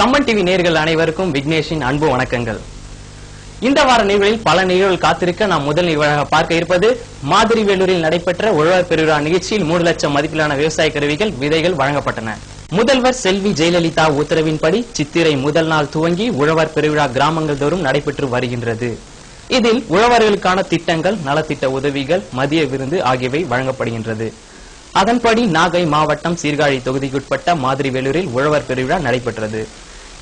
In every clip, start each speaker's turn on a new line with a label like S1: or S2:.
S1: Kamban TV நேயர்கள் அனைவருக்கும் விக்னேஷின் அன்பு வணக்கங்கள். இந்த வார நிகழ்வில் பல நிகழ்வுகள் காத்திருக்க நாம் முதல் நிகழ்வாக பார்க்க இருப்பது மாதிரிவேலூரில் நடைபெற்ற உழவர் பெருவிழா நிகழ்ச்சியில் 3 லட்சம் மதிப்பிலான விவசாய கருவிகள் விதைகள் வழங்கப்பட்டன. முதல்வர் செல்வி ஜெயலலிதா உத்தரவின்படி சித்திரை முதல் நாள் துவங்கி உழவர் பெருவிழா கிராமங்கள் தோறும் நடைபெற்று வருகின்றது. இதில் உழவர்களுக்கான திட்டங்கள், நலத்திட்ட உதவிகள், மதிய விருந்து ஆகியவை வழங்கப்படுகின்றது. அதன்படி நாகை மாவட்டம் சீர்காழி தொகுதிக்குட்பட்ட மாதிரிவேலூரில் உழவர் பெருவிழா நடைபெற்றது.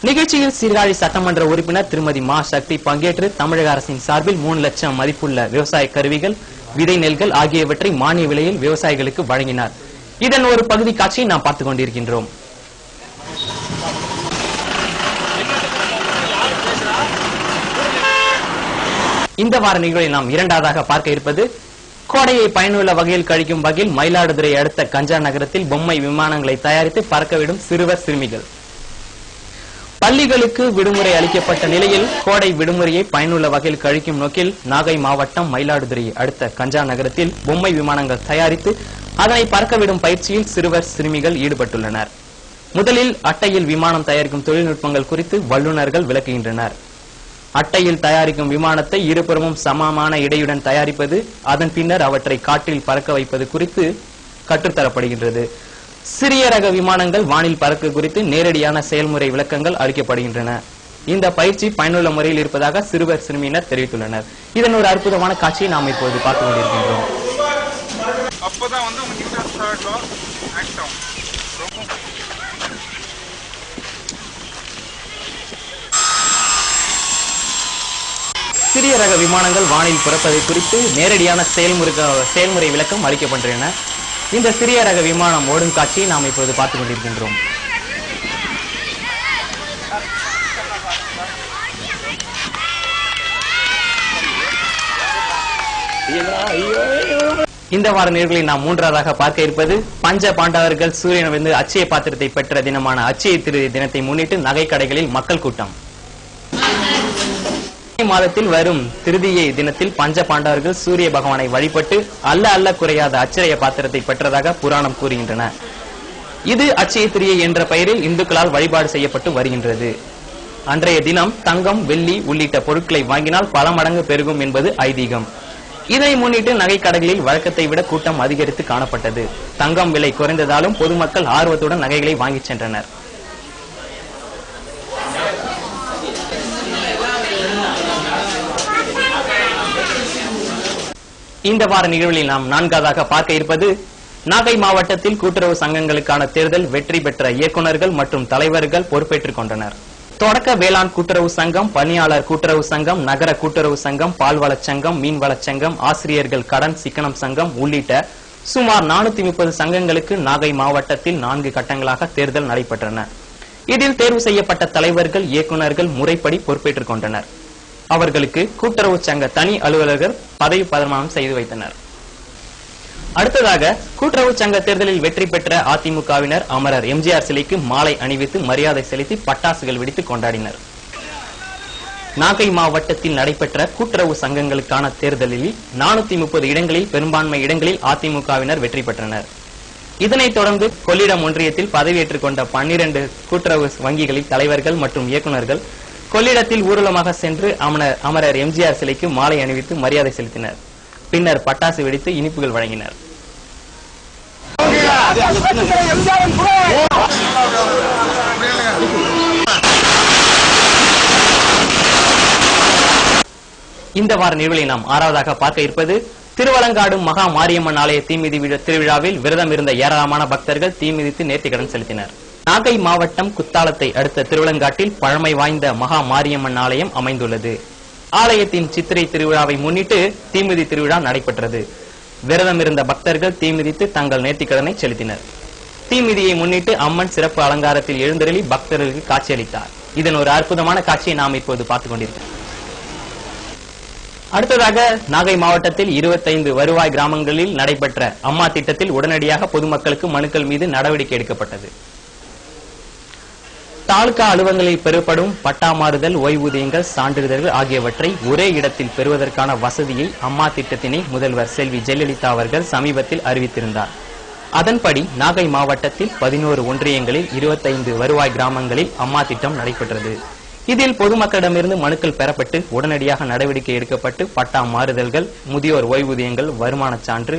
S1: நிகழ்ச்சியில் சீர்காழி சட்டமன்ற உறுப்பினர் திருமதி மா சக்தி பங்கேற்று தமிழக அரசின் சார்பில் 3 லட்சம் மதிப்புள்ள விவசாய கருவிகள், விதை நெல்கள் ஆகியவற்றை மானிய விலையில் விவசாயிகளுக்கு வழங்கினார். இதன் ஒரு பகுதி காட்சியை நாம் பார்த்துக் கொண்டிருக்கின்றோம். இந்த வார நிகழ்வில் நாம் இரண்டாவதாக பார்க்க இருப்பது கோடையை பயனுள்ள வகையில் கழிக்கும் வகையில் மயிலாடுதுறை அடுத்த கஞ்சா நகரத்தில் பொம்மை விமானங்களை தயாரித்து பறக்கவிடும் சிறுவர் சிறுமிகள். பள்ளிகளுக்கு விடுமுறை அளிக்கப்பட்ட நிலையில் கோடை விடுமுறையை பயனுள்ள வகையில் கழிக்கும் நோக்கில் நாகை மாவட்டம் மயிலாடுதுறை அடுத்த கஞ்சா நகரத்தில் பொம்மை விமானங்கள் தயாரித்து அதனை பறக்கவிடும் பயிற்சியில் சிறுவர் சிறுமிகள் ஈடுபட்டுள்ளனர். முதலில் அட்டையில் விமானம் தயாரிக்கும் தொழில்நுட்பங்கள் குறித்து வல்லுநர்கள் விளக்குகின்றனர். அட்டையில் தயாரிக்கும் விமானத்தை இருபுறமும் சமமான இடையுடன் தயாரிப்பது, அதன் பின்னர் அவற்றை காற்றில் பறக்க வைப்பது குறித்து கற்றுத்தரப்படுகின்றது. சிறிய ரக விமானங்கள் வானில் பறக்க குறித்து நேரடியான செயல்முறை விளக்கங்கள் அளிக்கப்படுகின்றன. இந்த பயிற்சி பயனுள்ள முறையில் இருப்பதாக சிறுவர் சிறுமியினர் தெரிவித்துள்ளனர். இதன் ஒரு அற்புதமான காட்சியை நாம் இப்போது பார்த்துக் கொண்டிருக்கின்றோம். சிறிய ரக விமானங்கள் வானில் புறப்பதை குறித்து நேரடியான செயல்முறை விளக்கம் அளிக்கப்படுகின்றன. இந்த சிறிய ரக விமானம் ஓடும் காட்சியை நாம் இப்போது பார்த்துக் கொண்டிருக்கின்றோம். இந்த வார நிகழ்வில் நாம் மூன்றாவதாக பார்க்க இருப்பது பஞ்ச பாண்டவர்கள் சூரியனிலிருந்து அச்சய பாத்திரத்தை பெற்ற தினமான அச்சய திருதி தினத்தை முன்னிட்டு நகை கடைகளில் மக்கள் கூட்டம். மாதத்தில் வரும் திருதியை தினத்தில் பஞ்ச பாண்டவர்கள் சூரிய பகவானை வழிபட்டு அல்ல குறையாத அச்சய பாத்திரத்தை பெற்றதாக புராணம் கூறுகின்றன. இது அச்சய திரியை என்ற பெயரில் இந்துக்களால் வழிபாடு செய்யப்பட்டு வருகின்றது. அன்றைய தினம் தங்கம், வெள்ளி உள்ளிட்ட பொருட்களை வாங்கினால் பல மடங்கு பெருகும் என்பது ஐதீகம். இதனை முன்னிட்டு நகை கடைகளில் வழக்கத்தை விட கூட்டம் அதிகரித்து காணப்பட்டது. தங்கம் விலை குறைந்ததாலும் பொதுமக்கள் ஆர்வத்துடன் நகைகளை வாங்கிச் சென்றனர். இந்த வார நிகழ்வில் நாம் நான்காவதாக பார்க்க இருப்பது நாகை மாவட்டத்தில் கூட்டுறவு சங்கங்களுக்கான தேர்தல் வெற்றி பெற்ற இயக்குநர்கள் மற்றும் தலைவர்கள் பொறுப்பேற்றுக் கொண்டனர். தொடக்க வேளாண் கூட்டுறவு சங்கம், பணியாளர் கூட்டுறவு சங்கம், நகர கூட்டுறவு சங்கம், பால்வளச் சங்கம், மீன்வளச் சங்கம், ஆசிரியர்கள் கடன் சிக்கனம் சங்கம் உள்ளிட்ட சுமார் 430 சங்கங்களுக்கு நாகை மாவட்டத்தில் 4 கட்டங்களாக தேர்தல் நடைபெற்றன. இதில் தேர்வு செய்யப்பட்ட தலைவர்கள், இயக்குநர்கள் முறைப்படி பொறுப்பேற்றுக் கொண்டனர். அவர்களுக்கு கூட்டுறவு சங்க தனி அலுவலர்கள் பதவி பிரமாணம் செய்து வைத்தனர். அடுத்ததாக கூட்டுறவு சங்க தேர்தலில் வெற்றி பெற்ற அதிமுகவினர் அமரர் எம்ஜிஆர் சிலைக்கு மாலை அணிவித்து மரியாதை செலுத்தி பட்டாசுகள் வெடித்து கொண்டாடினர். நாகை மாவட்டத்தில் நடைபெற்ற கூட்டுறவு சங்கங்களுக்கான தேர்தலில் 430 இடங்களில் பெரும்பான்மை இடங்களில் அதிமுகவினர் வெற்றி பெற்றனர். இதனைத் தொடர்ந்து கொள்ளிடம் ஒன்றியத்தில் பதவியேற்றுக் கொண்ட 12 கூட்டுறவு வங்கிகளில் தலைவர்கள் மற்றும் இயக்குநர்கள் கொள்ளிடத்தில் ஊர்வலமாக சென்று அமரர் எம்ஜிஆர் சிலைக்கு மாலை அணிவித்து மரியாதை செலுத்தினர். பின்னர் பட்டாசு வெடித்து இனிப்புகள் வழங்கினர். இந்த வார நிகழ்வை நாம் ஆறாவதாக பார்க்க இருப்பது திருவலங்காடு மகா மாரியம்மன் ஆலய தீமிதி திருவிழாவில் விரதம் இருந்த ஏராளமான பக்தர்கள் தீமிதித்து நேர்த்திக்கடன் செலுத்தினர். நாகை மாவட்டம் குத்தாலத்தை அடுத்த திருவலங்காட்டில் பழமை வாய்ந்த மகா மாரியம்மன் ஆலயம் அமைந்துள்ளது. ஆலயத்தின் சித்திரை திருவிழாவை முன்னிட்டு தீமிதி திருவிழா நடைபெற்றது. விரதம் இருந்த பக்தர்கள் தீமிதித்து தங்கள் நேர்த்திக்கடனை செலுத்தினர். தீமிதியை முன்னிட்டு அம்மன் சிறப்பு அலங்காரத்தில் எழுந்தருளி பக்தர்களுக்கு காட்சியளித்தார். இதன் ஒரு அற்புதமான காட்சியை நாம் இப்போது பார்த்துக் கொண்டிருக்கிறோம். அடுத்ததாக நாகை மாவட்டத்தில் 25 வருவாய் கிராமங்களில் நடைபெற்ற அம்மா திட்டத்தில் உடனடியாக பொதுமக்களுக்கு மனுக்கள் மீது நடவடிக்கை எடுக்கப்பட்டது. தாலுகா அலுவலகங்களில் பெறப்படும் பட்டா மாறுதல், ஓய்வூதியங்கள், சான்றிதழ்கள் ஆகியவற்றை ஒரே இடத்தில் பெறுவதற்கான வசதியை அம்மா திட்டத்தினை முதல்வர் செல்வி ஜெயலலிதா அவர்கள் சமீபத்தில் அறிவித்திருந்தார். அதன்படி நாகை மாவட்டத்தில் 11 ஒன்றியங்களில் 25 வருவாய் கிராமங்களில் அம்மா திட்டம் நடைபெற்றது. இதில் பொதுமக்களிடமிருந்து மனுக்கள் பெறப்பட்டு உடனடியாக நடவடிக்கை எடுக்கப்பட்டு பட்டா மாறுதல்கள், முதியோர் ஓய்வூதியங்கள், வருமான சான்று,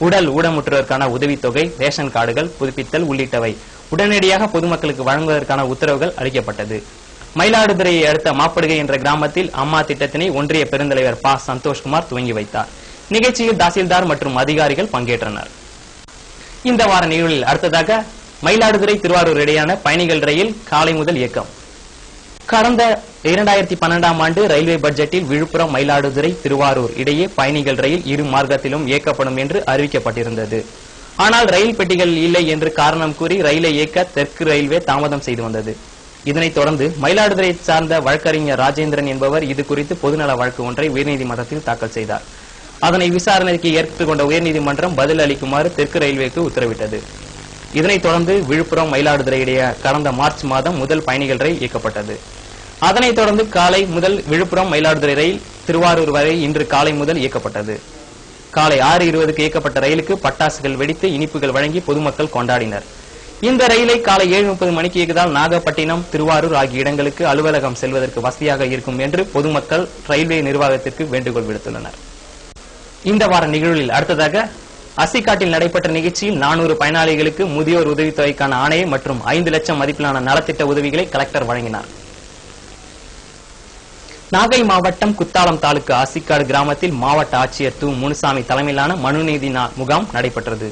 S1: உடல் ஊனமுற்றோருக்கான உதவித்தொகை, ரேஷன் கார்டுகள் புதுப்பித்தல் உள்ளிட்டவை உடனடியாக பொதுமக்களுக்கு வழங்குவதற்கான உத்தரவுகள் அளிக்கப்பட்டது. மயிலாடுதுறையை அடுத்த மாப்படுகை என்ற கிராமத்தில் அம்மா திட்டத்தினை ஒன்றிய பெருந்தலைவர் ப. சந்தோஷ்குமார் துவங்கி வைத்தார். நிகழ்ச்சியில் தாசில்தார் மற்றும் அதிகாரிகள் பங்கேற்றனர். இந்த வார நிகழ்வில் அடுத்ததாக மயிலாடுதுறை திருவாரூர் இடையான பயணிகள் ரயில் காலை முதல் இயக்கம். கடந்த 2012ஆம் ஆண்டு ரயில்வே பட்ஜெட்டில் விழுப்புரம், மயிலாடுதுறை, திருவாரூர் இடையே பயணிகள் ரயில் இரு மார்க்கத்திலும் இயக்கப்படும் என்று அறிவிக்கப்பட்டிருந்தது. ஆனால் ரயில் பெட்டிகள் இல்லை என்று காரணம் கூறி ரயிலை இயக்க தெற்கு ரயில்வே தாமதம் செய்து வந்தது. இதனைத் தொடர்ந்து மயிலாடுதுறை சார்ந்த வழக்கறிஞர் ராஜேந்திரன் என்பவர் இது குறித்து பொதுநல வழக்கு ஒன்றை உயர்நீதிமன்றத்தில் தாக்கல் செய்தார். அதனை விசாரணைக்கு ஏற்றுக்கொண்ட உயர்நீதிமன்றம் பதில் அளிக்குமாறு தெற்கு ரயில்வேக்கு உத்தரவிட்டது. இதனைத் தொடர்ந்து விழுப்புரம், மயிலாடுதுறை இடையே கடந்த மார்ச் மாதம் முதல் பயணிகள் ரயில் இயக்கப்பட்டது. அதனைத் தொடர்ந்து காலை முதல் விழுப்புரம், மயிலாடுதுறை ரயில் திருவாரூர் வரை இன்று காலை முதல் இயக்கப்பட்டது. காலை 6:20க்கு இயக்கப்பட்ட ரயிலுக்கு பட்டாசுகள் வெடித்து இனிப்புகள் வழங்கி பொதுமக்கள் கொண்டாடினர். இந்த ரயிலை காலை 7:30 மணிக்கு இயக்குவதால் நாகப்பட்டினம், திருவாரூர் ஆகிய இடங்களுக்கு அலுவலகம் செல்வதற்கு வசதியாக இருக்கும் என்று பொதுமக்கள் ரயில்வே நிர்வாகத்திற்கு வேண்டுகோள் விடுத்துள்ளனர். இந்த வார நிகழ்வில் அடுத்ததாக அசிக்காட்டில் நடைபெற்ற நிகழ்ச்சியில் 400 பயனாளிகளுக்கு முதியோர் உதவித்தொகைக்கான ஆணையை மற்றும் 5 லட்சம் மதிப்பிலான நலத்திட்ட உதவிகளை கலெக்டர் வழங்கினார். நாகை மாவட்டம் குத்தாலம் தாலுக்கு அசிக்காடு கிராமத்தில் மாவட்ட ஆட்சியர் து. முனுசாமி தலைமையிலான மனுநீதி முகாம் நடைபெற்றது.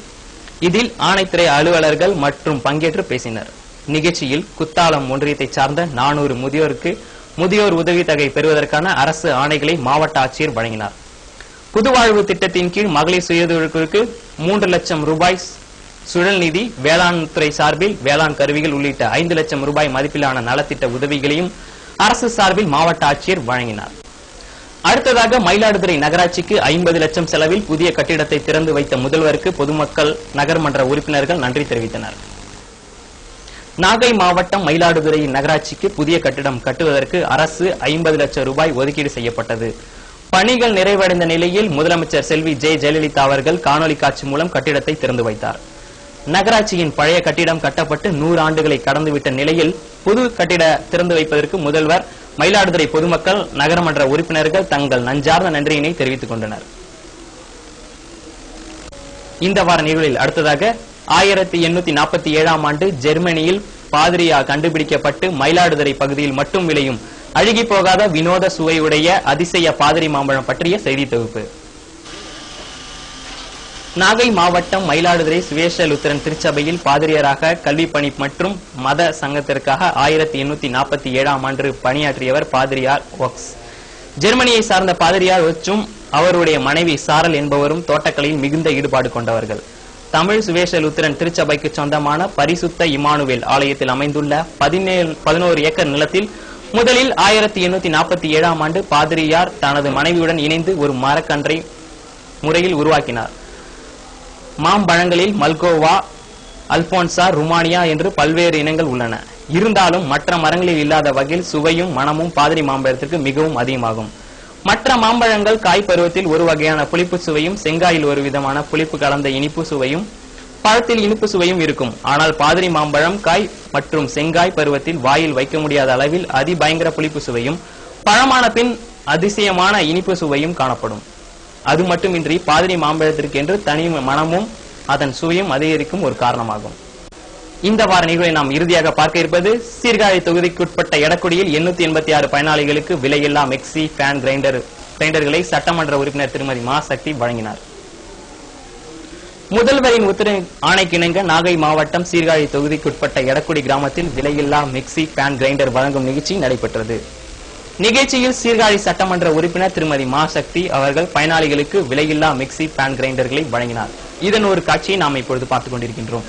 S1: இதில் ஆணைத்துறை அலுவலர்கள் மற்றும் பங்கேற்று பேசினர். நிகழ்ச்சியில் குத்தாலம் ஒன்றியத்தைச் சார்ந்த 400 முதியோருக்கு முதியோர் உதவித்தொகை பெறுவதற்கான அரசு ஆணைகளை மாவட்ட ஆட்சியர் வழங்கினார். புதுவாழ்வு திட்டத்தின் கீழ் மகளிர் சுயதொழிலுக்கு 3 லட்சம் ரூபாய் சுழல் நிதி, வேளாண் துறை சார்பில் வேளாண் கருவிகள் உள்ளிட்ட 5 லட்சம் ரூபாய் மதிப்பிலான நலத்திட்ட உதவிகளையும் அரசு சார்பில் மாவட்ட ஆட்சியர் வழங்கினார். அடுத்ததாக மயிலாடுதுறை நகராட்சிக்கு 50 லட்சம் செலவில் புதிய கட்டிடத்தை திறந்து வைத்த முதல்வருக்கு பொதுமக்கள், நகர்மன்ற உறுப்பினர்கள் நன்றி தெரிவித்தனர். நாகை மாவட்டம் மயிலாடுதுறை நகராட்சிக்கு புதிய கட்டிடம் கட்டுவதற்கு அரசு 50 லட்சம் ரூபாய் ஒதுக்கீடு செய்யப்பட்டது. பணிகள் நிறைவடைந்த நிலையில் முதலமைச்சர் செல்வி ஜெயலலிதா அவர்கள் காணொலி காட்சி மூலம் கட்டிடத்தை திறந்து வைத்தார். நகராட்சியின் பழைய கட்டிடம் கட்டப்பட்டு 100 ஆண்டுகளை கடந்துவிட்ட நிலையில் புது கட்டிட திறந்து வைப்பதற்கு முதல்வர், மயிலாடுதுறை பொதுமக்கள், நகரமன்ற உறுப்பினர்கள் தங்கள் நஞ்சார்ந்த நன்றியினை தெரிவித்துக் கொண்டனர். இந்த வார நிகழ்வில் அடுத்ததாக 1847ஆம் ஆண்டு ஜெர்மனியில் பாதிரியா கண்டுபிடிக்கப்பட்டு மயிலாடுதுறை பகுதியில் மட்டும் விளையும் அழுகி போகாத வினோத சுவையுடைய அதிசய பாதிரி மாம்பழம் பற்றிய செய்தி தொகுப்பு. நாகை மாவட்டம் மயிலாடுதுறை சுவேஷ லுத்தரன் திருச்சபையில் பாதிரியாராக கல்வி பணி மற்றும் மத சங்கத்திற்காக 1847ஆம் ஆண்டு பணியாற்றியவர் பாதிரியார் ஒக்ஸ். ஜெர்மனியை சார்ந்த பாதிரியார் ஒச்சும் அவருடைய மனைவி சாரல் என்பவரும் தோட்டக்கலையில் மிகுந்த ஈடுபாடு கொண்டவர்கள். தமிழ் சுவேஷ லுத்தரன் திருச்சபைக்கு சொந்தமான பரிசுத்த இமானுவேல் ஆலயத்தில் அமைந்துள்ள 11 ஏக்கர் நிலத்தில் முதலில் 1847ஆம் ஆண்டு பாதிரியார் தனது மனைவியுடன் இணைந்து ஒரு மரக்கன்றை முறையில் உருவாக்கினார். மாம்பழங்களில் மல்கோவா, அல்போன்சா, ருமானியா என்று பல்வேறு இனங்கள் உள்ளன. இருந்தாலும் மற்ற மரங்களில் இல்லாத வகையில் சுவையும் மனமும் பாதிரி மாம்பழத்திற்கு மிகவும் அதிகமாகும். மற்ற மாம்பழங்கள் காய் பருவத்தில் ஒரு வகையான புளிப்பு சுவையும், செங்காயில் ஒரு விதமான புளிப்பு கலந்த இனிப்பு சுவையும், பழத்தில் இனிப்பு சுவையும் இருக்கும். ஆனால் பாதிரி மாம்பழம் காய் மற்றும் செங்காய் பருவத்தில் வாயில் வைக்க முடியாத அளவில் அதிபயங்கர புளிப்பு சுவையும், பழமான பின் அதிசயமான இனிப்பு சுவையும் காணப்படும். அது மட்டுமின்றி பாதிரி மாம்பழத்திற்கு என்று தனி மனமும் அதன் சுவையும் அதிகரிக்கும் ஒரு காரணமாகும். இந்த வார நிகழ்வை நாம் இறுதியாக பார்க்க இருப்பது சீர்காழி தொகுதிக்குட்பட்ட எடக்குடியில் 886 பயனாளிகளுக்கு விலையில்லா மிக்சி, ஃபேன், கிரைண்டர்களை சட்டமன்ற உறுப்பினர் திருமதி மா சக்தி வழங்கினார். முதல்வரின் உத்தரவு ஆணைக்கிணங்க நாகை மாவட்டம் சீர்காழி தொகுதிக்குட்பட்ட எடக்குடி கிராமத்தில் விலையில்லா மிக்சி, ஃபேன், கிரைண்டர் வழங்கும் நிகழ்ச்சி நடைபெற்றது. நிகழ்ச்சியில் சீர்காழி சட்டமன்ற உறுப்பினர் திருமதி மா சக்தி அவர்கள் பயனாளிகளுக்கு விலையில்லா மிக்சி, ஃபேன், கிரைண்டர்களை வழங்கினார். இதன் ஒரு காட்சியை நாம் இப்பொழுது பார்த்துக் கொண்டிருக்கின்றோம்.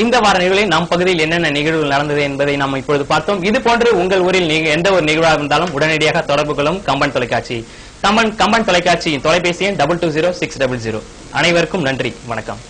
S1: இந்த வார நிகழ்வில் நம் பகுதியில் என்னென்ன நிகழ்வுகள் நடந்தது என்பதை நாம் இப்பொழுது பார்த்தோம். இது போன்று உங்கள் ஊரில் எந்த ஒரு நிகழ்வாக இருந்தாலும் உடனடியாக தொடர்பு கொள்ளும் கம்பன் தொலைக்காட்சி. கம்பன் தொலைக்காட்சியின் தொலைபேசி எண் 220600. அனைவருக்கும் நன்றி, வணக்கம்.